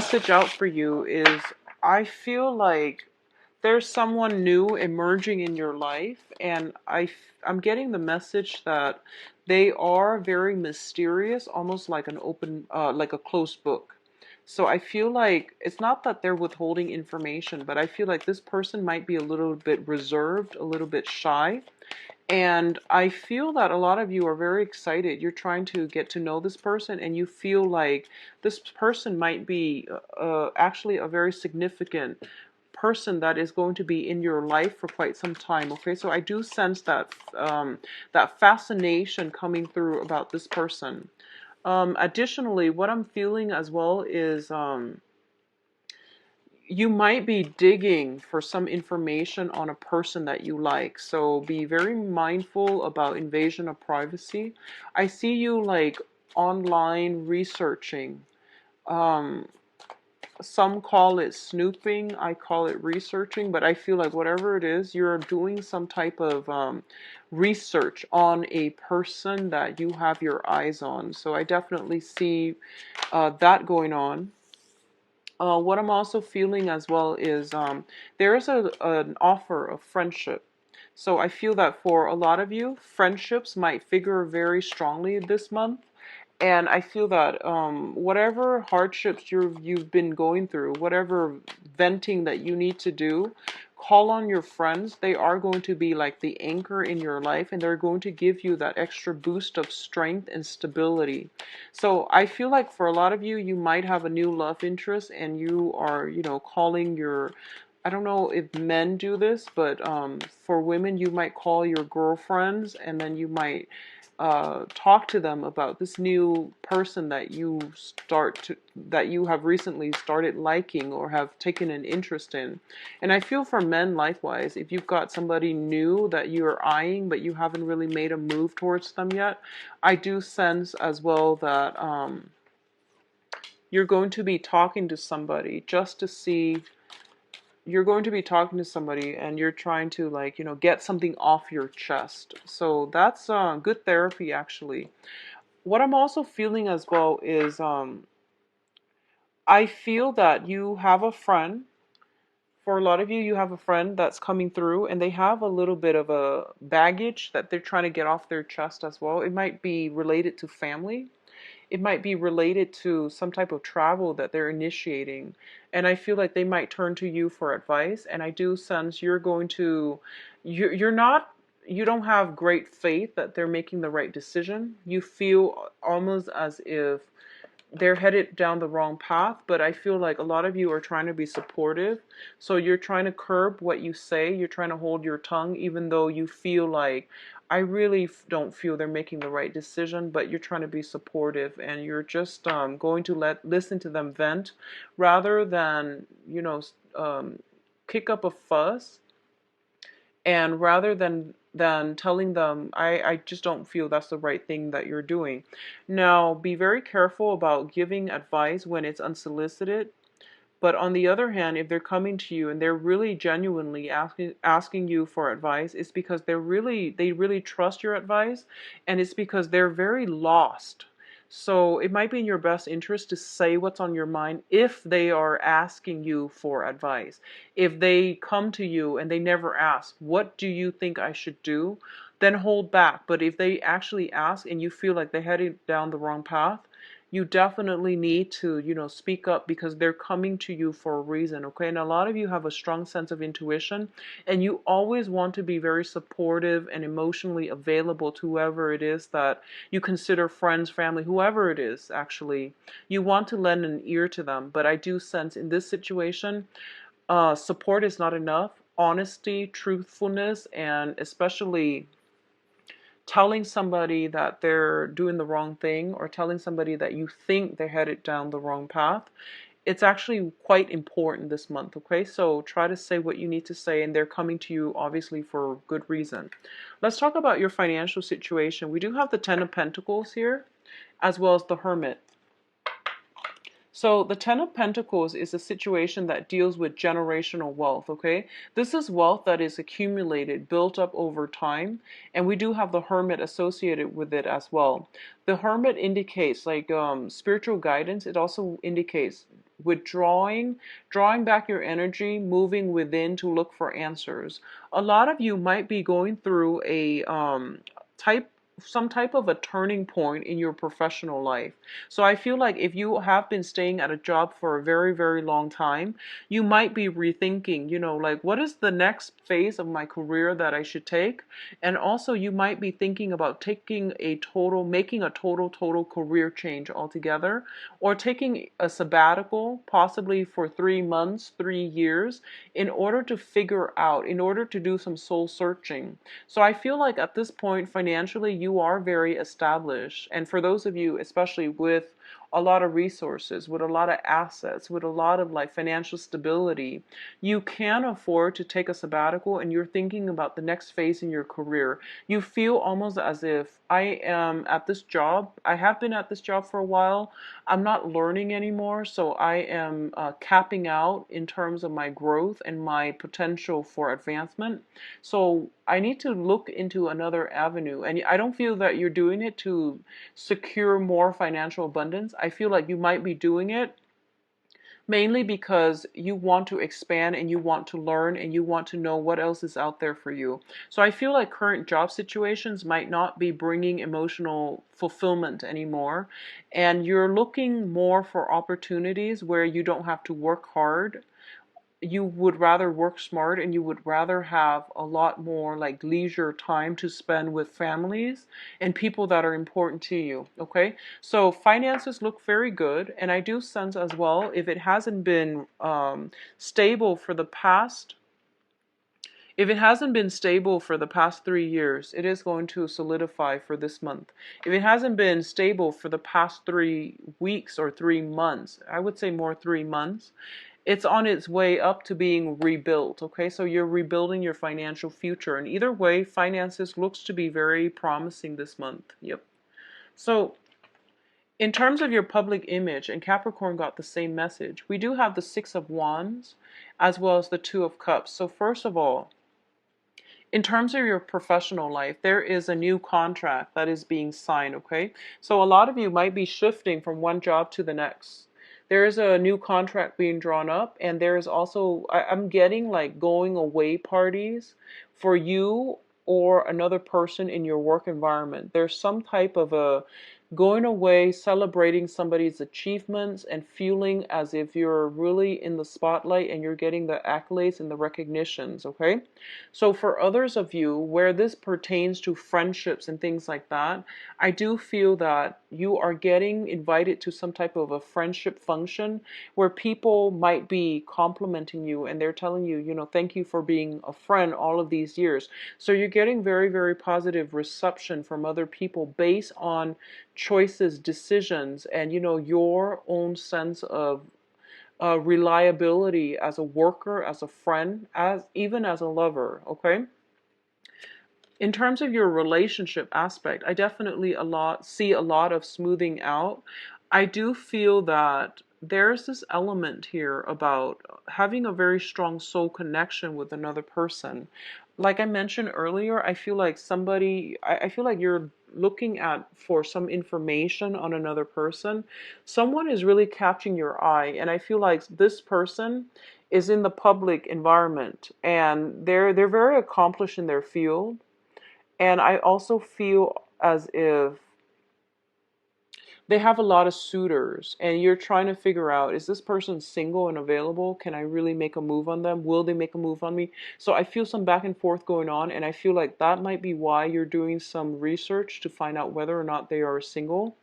Message out for you is I feel like there's someone new emerging in your life, and I'm getting the message that they are very mysterious, almost like an open, like a closed book. So I feel like it's not that they're withholding information, but I feel like this person might be a little bit reserved, a little bit shy. And I feel that a lot of you are very excited. You're trying to get to know this person, and you feel like this person might be actually a very significant person that is going to be in your life for quite some time. Okay, so I do sense that that fascination coming through about this person. Additionally, what I'm feeling as well is you might be digging for some information on a person that you like. So be very mindful about invasion of privacy. I see you like online researching. Um, some call it snooping, I call it researching, but I feel like whatever it is, you're doing some type of research on a person that you have your eyes on. So I definitely see that going on. What I'm also feeling as well is there is an offer of friendship. So I feel that for a lot of you, friendships might figure very strongly this month. And I feel that whatever hardships you've been going through, whatever venting that you need to do, call on your friends. They are going to be like the anchor in your life, and they're going to give you that extra boost of strength and stability. So I feel like for a lot of you, you might have a new love interest, and you are, calling your, I don't know if men do this, but for women, you might call your girlfriends, and then you might talk to them about this new person that you have recently started liking or have taken an interest in. And I feel for men likewise, if you've got somebody new that you're eyeing but you haven't really made a move towards them yet, I do sense as well that you're going to be talking to somebody just to see you're going to be talking to somebody and you're trying to like get something off your chest. So that's good therapy actually. What I'm also feeling as well is I feel that you have a friend. For a lot of you, you have a friend that's coming through and they have a little bit of a baggage that they're trying to get off their chest as well. It might be related to family. It might be related to some type of travel that they're initiating. And I feel like they might turn to you for advice. And I do sense you're not, you don't have great faith that they're making the right decision. You feel almost as if they're headed down the wrong path, but I feel like a lot of you are trying to be supportive. So you're trying to curb what you say. You're trying to hold your tongue, even though you feel like, I really don't feel they're making the right decision, but you're trying to be supportive and you're just going to listen to them vent rather than, kick up a fuss, and rather than telling them I just don't feel that's the right thing that you're doing. Now be very careful about giving advice when it's unsolicited, but on the other hand, if they're coming to you and they're really genuinely asking you for advice, it's because they really trust your advice, and it's because they're very lost. So it might be in your best interest to say what's on your mind if they are asking you for advice. If they come to you and they never ask, what do you think I should do? Then hold back. But if they actually ask and you feel like they're heading down the wrong path, you definitely need to, speak up because they're coming to you for a reason, okay? And a lot of you have a strong sense of intuition, and you always want to be very supportive and emotionally available to whoever it is that you consider friends, family, whoever it is, actually. You want to lend an ear to them, but I do sense in this situation, support is not enough. Honesty, truthfulness, and especially telling somebody that they're doing the wrong thing or telling somebody that you think they're headed down the wrong path, it's actually quite important this month, okay? So try to say what you need to say, and they're coming to you obviously for good reason. Let's talk about your financial situation. We do have the Ten of Pentacles here, as well as the Hermit. So the Ten of Pentacles is a situation that deals with generational wealth, okay? This is wealth that is accumulated, built up over time, and we do have the Hermit associated with it as well. The Hermit indicates like spiritual guidance. It also indicates withdrawing, drawing back your energy, moving within to look for answers. A lot of you might be going through a type some type of a turning point in your professional life. So I feel like if you have been staying at a job for a very, very long time, you might be rethinking, like what is the next phase of my career that I should take? And also you might be thinking about making a total career change altogether, or taking a sabbatical, possibly for 3 months, 3 years, in order to do some soul searching. So I feel like at this point, financially, you are very established. And for those of you, especially with a lot of resources, with a lot of assets, with a lot of like financial stability, you can afford to take a sabbatical and you're thinking about the next phase in your career. You feel almost as if I am at this job. I have been at this job for a while. I'm not learning anymore, so I am capping out in terms of my growth and my potential for advancement. So I need to look into another avenue. And I don't feel that you're doing it to secure more financial abundance. I feel like you might be doing it mainly because you want to expand and you want to learn and you want to know what else is out there for you. So I feel like current job situations might not be bringing emotional fulfillment anymore, and you're looking more for opportunities where you don't have to work hard. You would rather work smart and you would rather have a lot more like leisure time to spend with families and people that are important to you. Okay, so finances look very good, and I do sense as well, if it hasn't been stable for the past if it hasn't been stable for the past 3 years, it is going to solidify for this month. If it hasn't been stable for the past 3 weeks or 3 months, I would say more 3 months, it's on its way up to being rebuilt. Okay, so you're rebuilding your financial future, and either way, finances looks to be very promising this month. Yep. So in terms of your public image, and Capricorn got the same message, we do have the Six of Wands as well as the Two of Cups. So first of all, in terms of your professional life, there is a new contract that is being signed, okay? So a lot of you might be shifting from one job to the next. There is a new contract being drawn up, and there is also, I'm getting like going away parties for you or another person in your work environment. There's some type of a going away, celebrating somebody's achievements and feeling as if you're really in the spotlight and you're getting the accolades and the recognitions, okay? So for others of you, where this pertains to friendships and things like that, I do feel that you are getting invited to some type of a friendship function where people might be complimenting you and they're telling you, thank you for being a friend all of these years. So you're getting very, very positive reception from other people based on choices, decisions, and your own sense of reliability as a worker, as a friend, as even as a lover. Okay. In terms of your relationship aspect, I definitely see a lot of smoothing out. I do feel that there's this element here about having a very strong soul connection with another person. Like I mentioned earlier, I feel like you're looking at for some information on another person. Someone is really catching your eye, and I feel like this person is in the public environment and they're very accomplished in their field. And I also feel as if they have a lot of suitors and you're trying to figure out, is this person single and available? Can I really make a move on them? Will they make a move on me? So I feel some back and forth going on, and I feel like that might be why you're doing some research to find out whether or not they are single.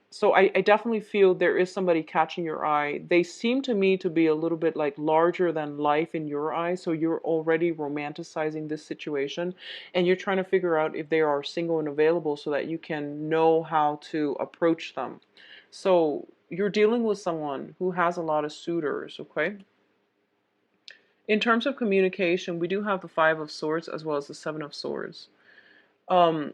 So I definitely feel there is somebody catching your eye. They seem to me to be a little bit like larger than life in your eyes. So you're already romanticizing this situation and you're trying to figure out if they are single and available so that you can know how to approach them. So you're dealing with someone who has a lot of suitors, okay? In terms of communication, we do have the Five of Swords as well as the Seven of Swords. Um,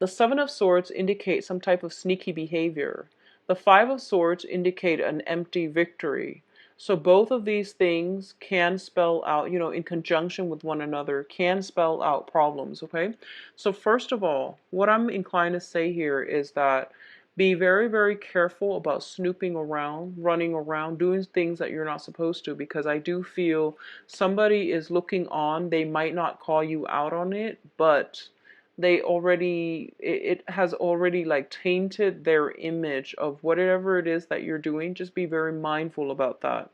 The Seven of Swords indicates some type of sneaky behavior. The Five of Swords indicate an empty victory. So both of these things can spell out, in conjunction with one another, can spell out problems, okay? So first of all, what I'm inclined to say here is that be very, very careful about snooping around, running around, doing things that you're not supposed to, because I do feel somebody is looking on. They might not call you out on it, but it has already like tainted their image of whatever it is that you're doing. Just be very mindful about that.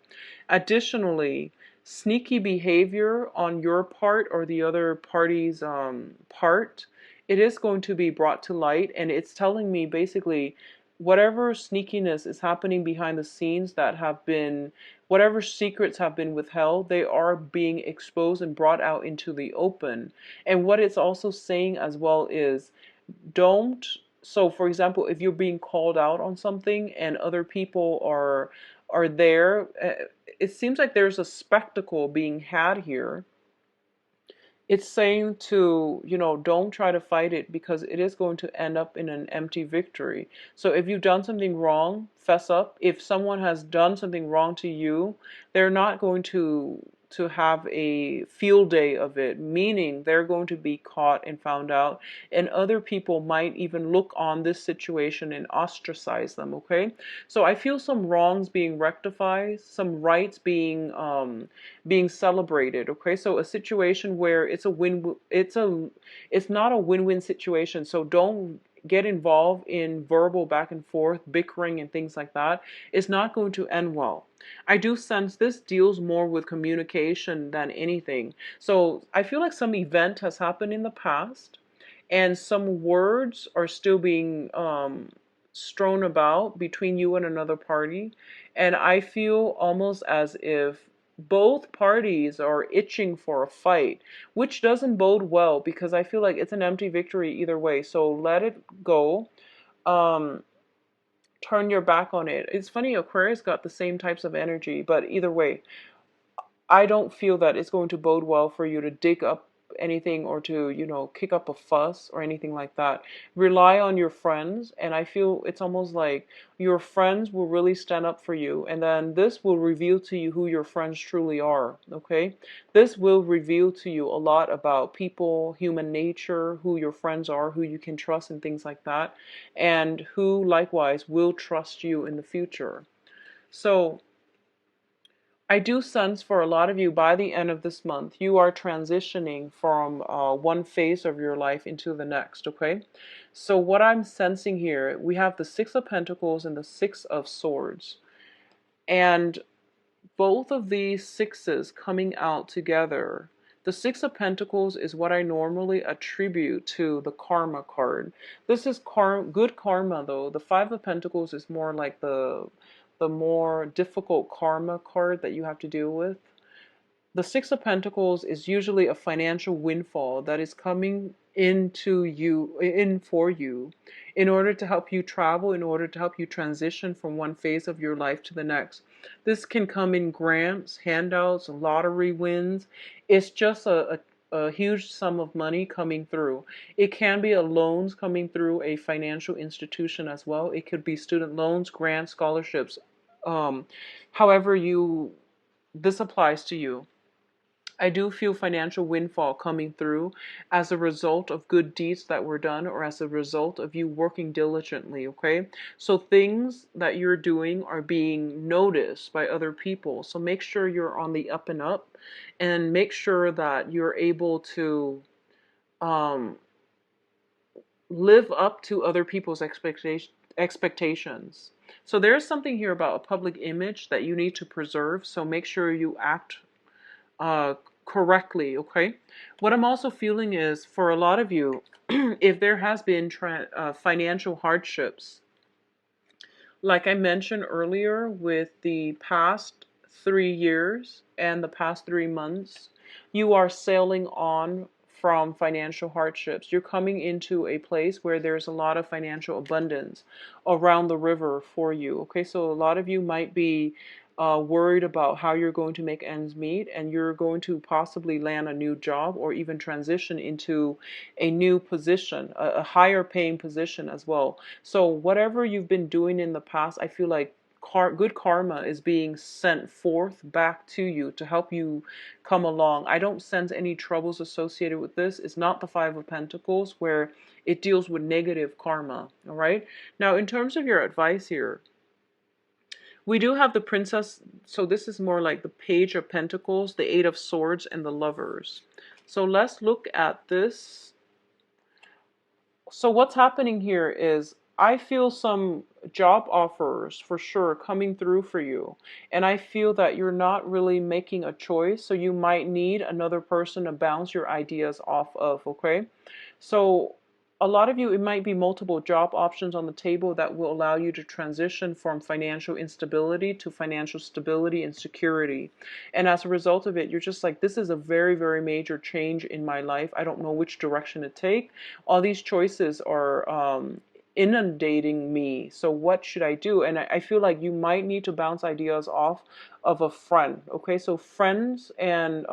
Additionally, sneaky behavior on your part or the other party's part, it is going to be brought to light, and it's telling me basically whatever sneakiness is happening behind the scenes that have been, whatever secrets have been withheld, they are being exposed and brought out into the open. And what it's also saying as well is don't, so for example, if you're being called out on something and other people are there, it seems like there's a spectacle being had here. It's saying to, don't try to fight it, because it is going to end up in an empty victory. So if you've done something wrong, fess up. If someone has done something wrong to you, they're not going to have a field day of it, meaning they're going to be caught and found out, and other people might even look on this situation and ostracize them, okay? So I feel some wrongs being rectified, some rights being celebrated, okay? So a situation where it's a win, it's not a win-win situation. So don't get involved in verbal back and forth, bickering and things like that. It's not going to end well. I do sense this deals more with communication than anything. So I feel like some event has happened in the past, and some words are still being strewn about between you and another party. And I feel almost as if both parties are itching for a fight, which doesn't bode well, because I feel like it's an empty victory either way. So let it go. Um, Turn your back on it. It's funny, Aquarius got the same types of energy, but either way, I don't feel that it's going to bode well for you to dig up anything or to, kick up a fuss or anything like that. Rely on your friends, and I feel it's almost like your friends will really stand up for you, and then this will reveal to you who your friends truly are, okay? This will reveal to you a lot about people, human nature, who your friends are, who you can trust and things like that, and who likewise will trust you in the future. So I do sense for a lot of you, by the end of this month, you are transitioning from one phase of your life into the next, okay? So what I'm sensing here, we have the Six of Pentacles and the Six of Swords. And both of these sixes coming out together. The Six of Pentacles is what I normally attribute to the Karma card. This is good karma, though. The Five of Pentacles is more like the more difficult karma card that you have to deal with. The Six of Pentacles is usually a financial windfall that is coming into you, in for you, in order to help you travel, in order to help you transition from one phase of your life to the next. This can come in grants, handouts, lottery wins. It's just a huge sum of money coming through. It can be a loans coming through a financial institution as well. It could be student loans, grants, scholarships. Um, However this applies to you. I do feel financial windfall coming through as a result of good deeds that were done, or as a result of you working diligently, okay? So things that you're doing are being noticed by other people. So make sure you're on the up and up, and make sure that you're able to um, live up to other people's expectations. So there's something here about a public image that you need to preserve. So make sure you act uh, correctly, okay? What I'm also feeling is, for a lot of you, if there has been financial hardships, like I mentioned earlier, with the past 3 years and the past 3 months, you are sailing on from financial hardships. You're coming into a place where there's a lot of financial abundance around the river for you. Okay, so a lot of you might be worried about how you're going to make ends meet, and you're going to possibly land a new job or even transition into a new position, a higher paying position as well. So whatever you've been doing in the past, I feel like good karma is being sent forth back to you to help you come along. I don't sense any troubles associated with this. It's not the Five of Pentacles where it deals with negative karma. All right. Now, in terms of your advice here, we do have the Princess, so this is more like the Page of Pentacles, the Eight of Swords, and the Lovers. So let's look at this. So what's happening here is I feel some job offers for sure coming through for you. And I feel that you're not really making a choice. So you might need another person to bounce your ideas off of, okay? So a lot of you, it might be multiple job options on the table that will allow you to transition from financial instability to financial stability and security. And as a result of it, you're just like, this is a very, very major change in my life. I don't know which direction to take. All these choices are inundating me. So what should I do? And I feel like you might need to bounce ideas off of a friend. Okay, so friends and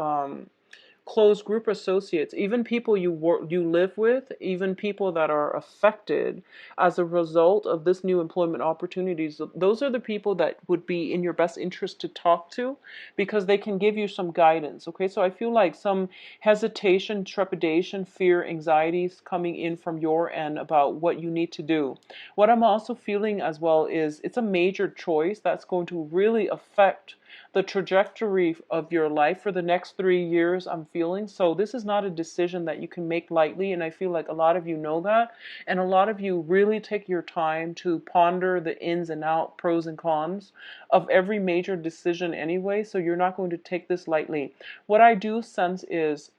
close group associates, even people you live with, even people that are affected as a result of this new employment opportunities. Those are the people that would be in your best interest to talk to because they can give you some guidance. Okay, so I feel like some hesitation, trepidation, fear, anxieties coming in from your end about what you need to do. What I'm also feeling as well is it's a major choice that's going to really affect the trajectory of your life for the next 3 years, I'm feeling. So this is not a decision that you can make lightly, and I feel like a lot of you know that, and a lot of you really take your time to ponder the ins and out, pros and cons of every major decision anyway, so you're not going to take this lightly. What I do sense is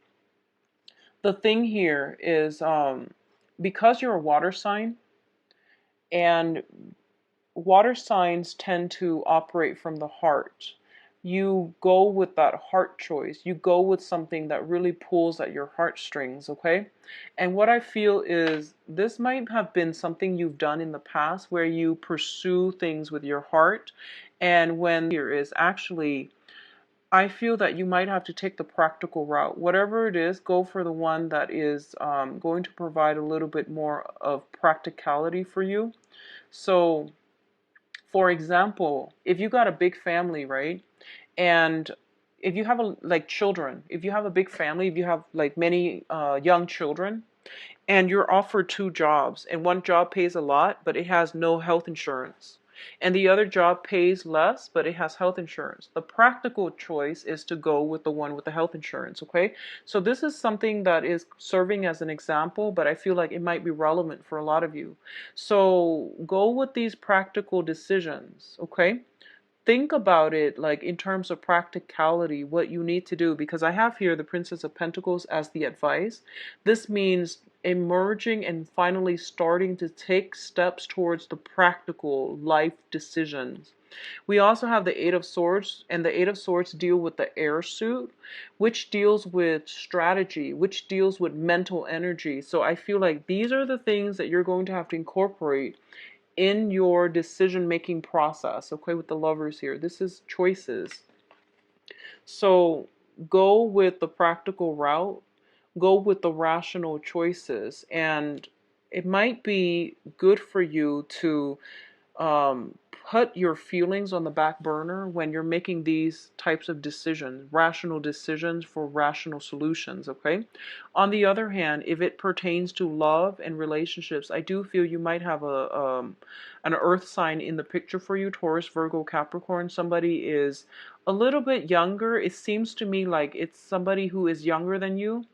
the thing here is because you're a water sign, and water signs tend to operate from the heart. You go with that heart choice. You go with something that really pulls at your heartstrings, okay? And what I feel is this might have been something you've done in the past where you pursue things with your heart. And when here is actually, I feel that you might have to take the practical route. Whatever it is, go for the one that is going to provide a little bit more of practicality for you. So, for example, if you got a big family, right? And if you have like children, if you have a big family, if you have like many young children, and you're offered two jobs, and one job pays a lot, but it has no health insurance, and the other job pays less, but it has health insurance. The practical choice is to go with the one with the health insurance, okay? So this is something that is serving as an example, but I feel like it might be relevant for a lot of you. So go with these practical decisions, okay? Think about it like in terms of practicality, what you need to do, because I have here the Princess of Pentacles as the advice. This means emerging and finally starting to take steps towards the practical life decisions. We also have the Eight of Swords, and the Eight of Swords deal with the air suit, which deals with strategy, which deals with mental energy. So I feel like these are the things that you're going to have to incorporate in your decision-making process, okay, with the Lovers here. This is choices. So go with the practical route, go with the rational choices, and it might be good for you to put your feelings on the back burner when you're making these types of decisions, rational decisions for rational solutions, okay? On the other hand, if it pertains to love and relationships, I do feel you might have an earth sign in the picture for you, Taurus, Virgo, Capricorn. Somebody is a little bit younger. It seems to me like it's somebody who is younger than you.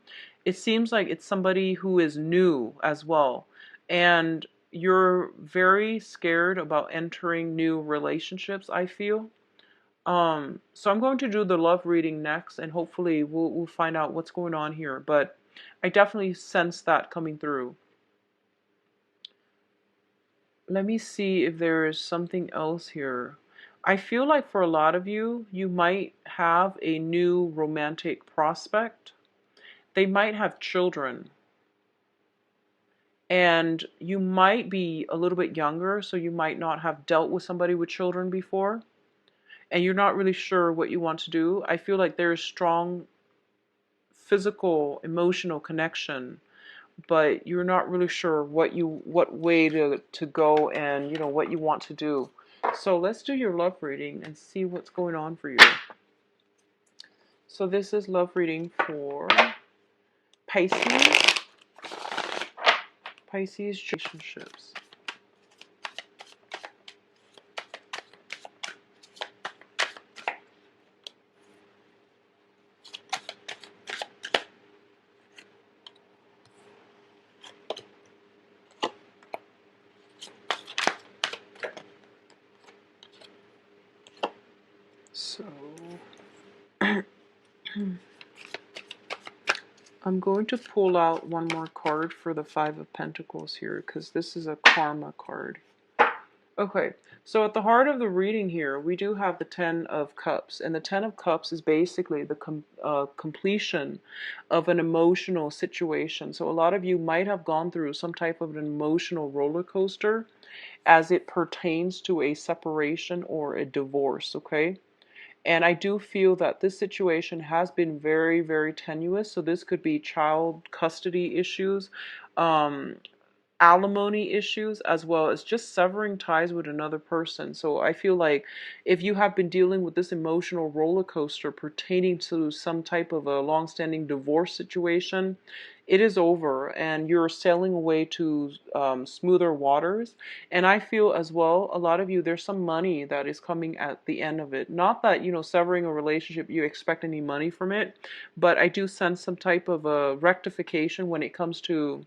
It seems like it's somebody who is new as well. And you're very scared about entering new relationships, I feel. So I'm going to do the love reading next, and hopefully we'll find out what's going on here. But I definitely sense that coming through. Let me see if there is something else here. I feel like for a lot of you, you might have a new romantic prospect. They might have children. And you might be a little bit younger, so you might not have dealt with somebody with children before. and you're not really sure what you want to do. I feel like there's strong physical, emotional connection, but you're not really sure what way to go, and what you want to do. So let's do your love reading and see what's going on for you. So this is love reading for Pisces, Pisces relationships. So I'm going to pull out one more card for the Five of Pentacles here, because this is a karma card. Okay, so at the heart of the reading here, we do have the Ten of Cups, and the Ten of Cups is basically the completion of an emotional situation. So a lot of you might have gone through some type of an emotional roller coaster as it pertains to a separation or a divorce, okay? And I do feel that this situation has been very, very tenuous. So this could be child custody issues, um, alimony issues, as well as just severing ties with another person. So I feel like if you have been dealing with this emotional roller coaster pertaining to some type of a long-standing divorce situation, it is over and you're sailing away to smoother waters. And I feel as well, a lot of you, there's some money that is coming at the end of it. Not that, severing a relationship, you expect any money from it, but I do sense some type of a rectification when it comes to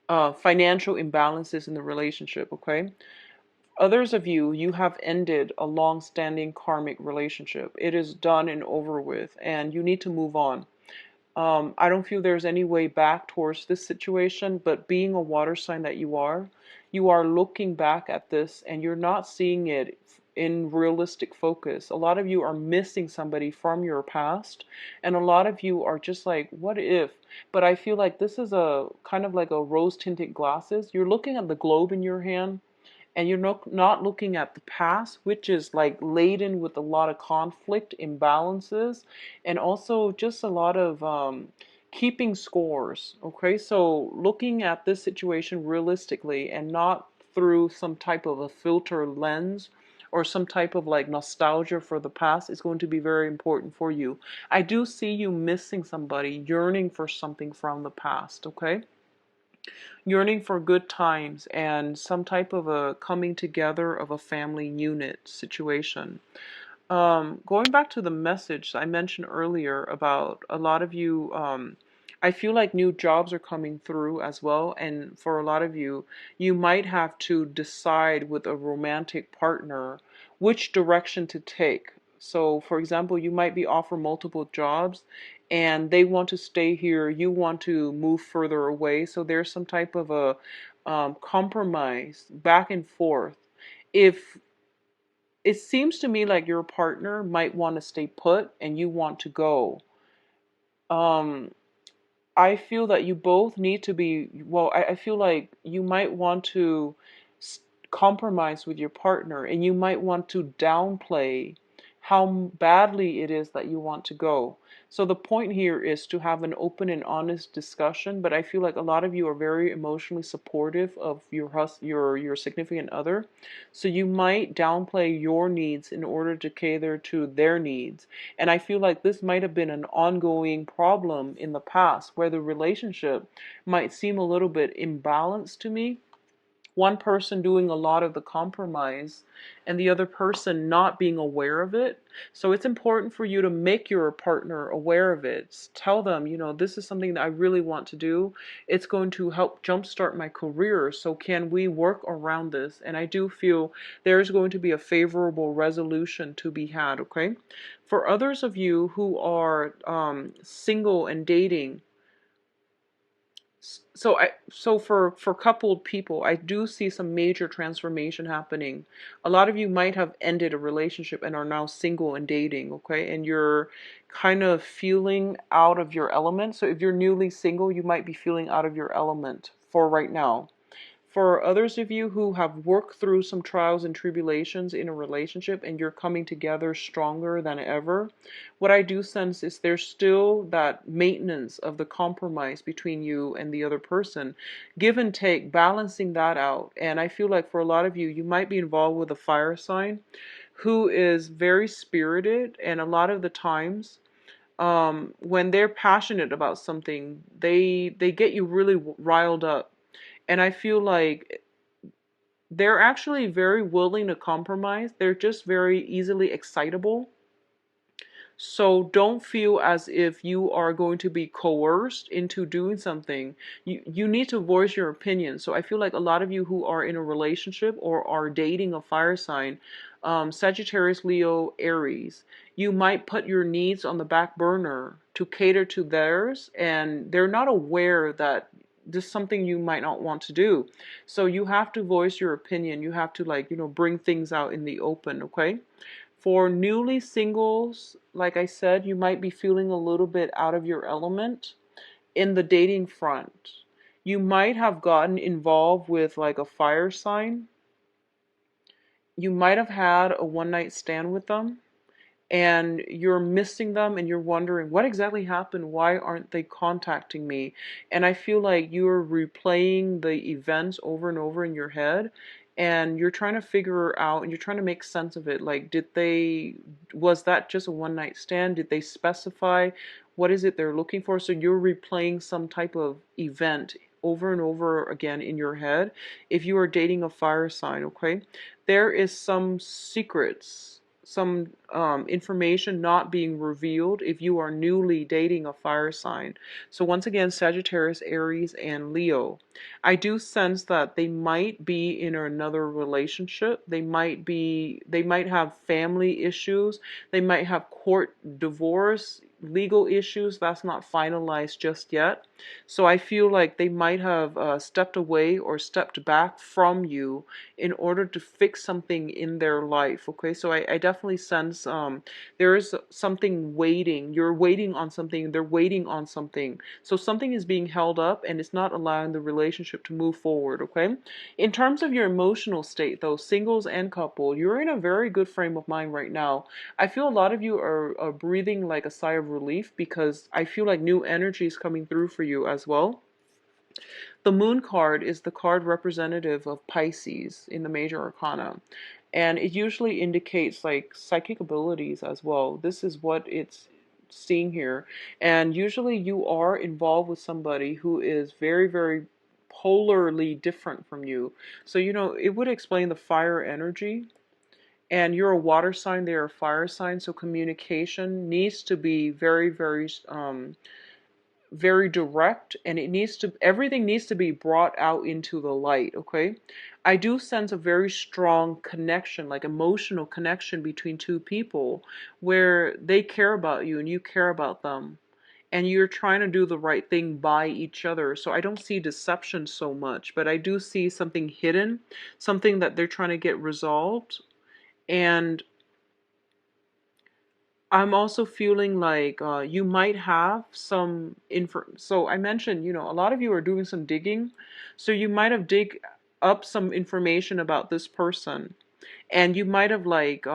financial imbalances in the relationship, okay? Others of you, you have ended a long-standing karmic relationship. It is done and over with, and you need to move on. I don't feel there's any way back towards this situation, but being a water sign that you are looking back at this and you're not seeing it in realistic focus. A lot of you are missing somebody from your past, and a lot of you are just like, what if? But I feel like this is a kind of like a rose-tinted glasses. You're looking at the globe in your hand, and you're not looking at the past, which is like laden with a lot of conflict, imbalances, and also just a lot of keeping scores. Okay, so looking at this situation realistically and not through some type of a filter lens or some type of like nostalgia for the past is going to be very important for you. I do see you missing somebody, yearning for something from the past, okay? Yearning for good times and some type of a coming together of a family unit situation. Going back to the message I mentioned earlier about a lot of you, I feel like new jobs are coming through as well. And for a lot of you, you might have to decide with a romantic partner which direction to take. So, for example, you might be offered multiple jobs and they want to stay here, you want to move further away. So there's some type of a compromise back and forth. If it seems to me like your partner might want to stay put and you want to go. Um, I feel that you both need to be, well, I feel like you might want to compromise with your partner and you might want to downplay how badly it is that you want to go. So the point here is to have an open and honest discussion, but I feel like a lot of you are very emotionally supportive of your significant other. So you might downplay your needs in order to cater to their needs. And I feel like this might have been an ongoing problem in the past where the relationship might seem a little bit imbalanced to me. One person doing a lot of the compromise and the other person not being aware of it. So it's important for you to make your partner aware of it. Tell them, this is something that I really want to do. It's going to help jumpstart my career. So can we work around this? And I do feel there's going to be a favorable resolution to be had, okay? For others of you who are single and dating, so for coupled people, I do see some major transformation happening. A lot of you might have ended a relationship and are now single and dating, okay? And you're kind of feeling out of your element. So if you're newly single, you might be feeling out of your element for right now. For others of you who have worked through some trials and tribulations in a relationship and you're coming together stronger than ever, what I do sense is there's still that maintenance of the compromise between you and the other person. Give and take, balancing that out. And I feel like for a lot of you, you might be involved with a fire sign who is very spirited, and a lot of the times when they're passionate about something, they get you really riled up. And I feel like they're actually very willing to compromise. They're just very easily excitable. So don't feel as if you are going to be coerced into doing something. You need to voice your opinion. So I feel like a lot of you who are in a relationship or are dating a fire sign, Sagittarius, Leo, Aries, you might put your needs on the back burner to cater to theirs, and they're not aware that this is something you might not want to do. So you have to voice your opinion. You have to, like, bring things out in the open, okay? For newly singles, like I said, you might be feeling a little bit out of your element in the dating front. You might have gotten involved with like a fire sign. You might have had a one night stand with them, and you're missing them and you're wondering what exactly happened, why aren't they contacting me? And I feel like you're replaying the events over and over in your head, and you're trying to figure out and you're trying to make sense of it. Like, was that just a one night stand? Did they specify what is it they're looking for? So you're replaying some type of event over and over again in your head if you are dating a fire sign, okay? There is some secrets, some information not being revealed if you are newly dating a fire sign. So once again, Sagittarius, Aries, and Leo. I do sense that they might be in another relationship. They might have family issues. They might have court divorce, legal issues that's not finalized just yet. So I feel like they might have stepped away or stepped back from you in order to fix something in their life. Okay, so I definitely sense there is something waiting. You're waiting on something. They're waiting on something. So something is being held up and it's not allowing the relationship to move forward. Okay, in terms of your emotional state, though, singles and couple, you're in a very good frame of mind right now. I feel a lot of you are breathing like a sigh of relief because I feel like new energy is coming through for you as well. The moon card is the card representative of Pisces in the major arcana. And it usually indicates like psychic abilities as well. This is what it's seeing here. And usually you are involved with somebody who is very, very polarly different from you. So, it would explain the fire energy. And you're a water sign, they're a fire sign. So communication needs to be very, very very direct, and everything needs to be brought out into the light. Okay, I do sense a very strong connection, like emotional connection between two people where they care about you and you care about them, and you're trying to do the right thing by each other. So I don't see deception so much, but I do see something hidden, something that they're trying to get resolved. And I'm also feeling like you might have some info. So I mentioned, a lot of you are doing some digging. So you might have dig up some information about this person, and you might have like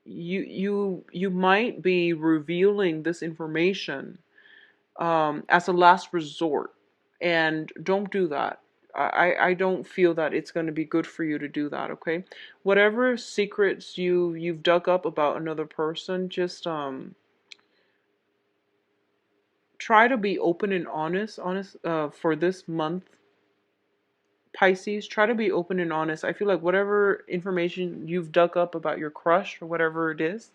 you might be revealing this information as a last resort, and don't do that. I don't feel that it's going to be good for you to do that. Okay, whatever secrets you've dug up about another person, just try to be open and honest for this month, Pisces. Try to be open and honest. I feel like whatever information you've dug up about your crush or whatever it is,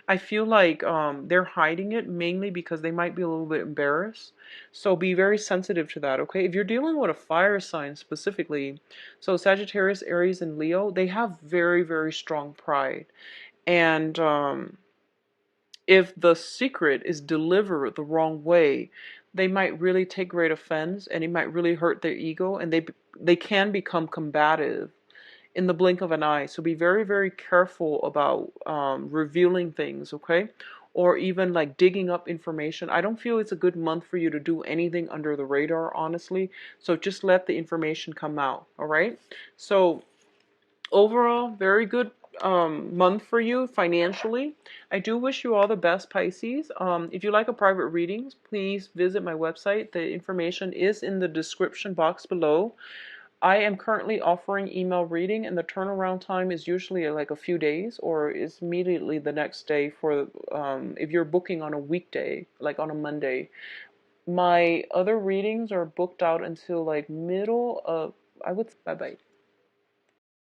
I feel like they're hiding it mainly because they might be a little bit embarrassed. So be very sensitive to that, okay? If you're dealing with a fire sign specifically, so Sagittarius, Aries, and Leo, they have very, very strong pride. And if the secret is delivered the wrong way, they might really take great offense, and it might really hurt their ego, and they can become combative in the blink of an eye. So be very, very careful about revealing things, okay? or even like digging up information. I don't feel it's a good month for you to do anything under the radar, honestly. So just let the information come out, all right? So overall, very good month for you financially. I do wish you all the best, Pisces. If you like a private reading, please visit my website. The information is in the description box below. I am currently offering email reading, and the turnaround time is usually like a few days, or is immediately the next day for if you're booking on a weekday, like on a Monday. My other readings are booked out until like middle of, I would, bye bye.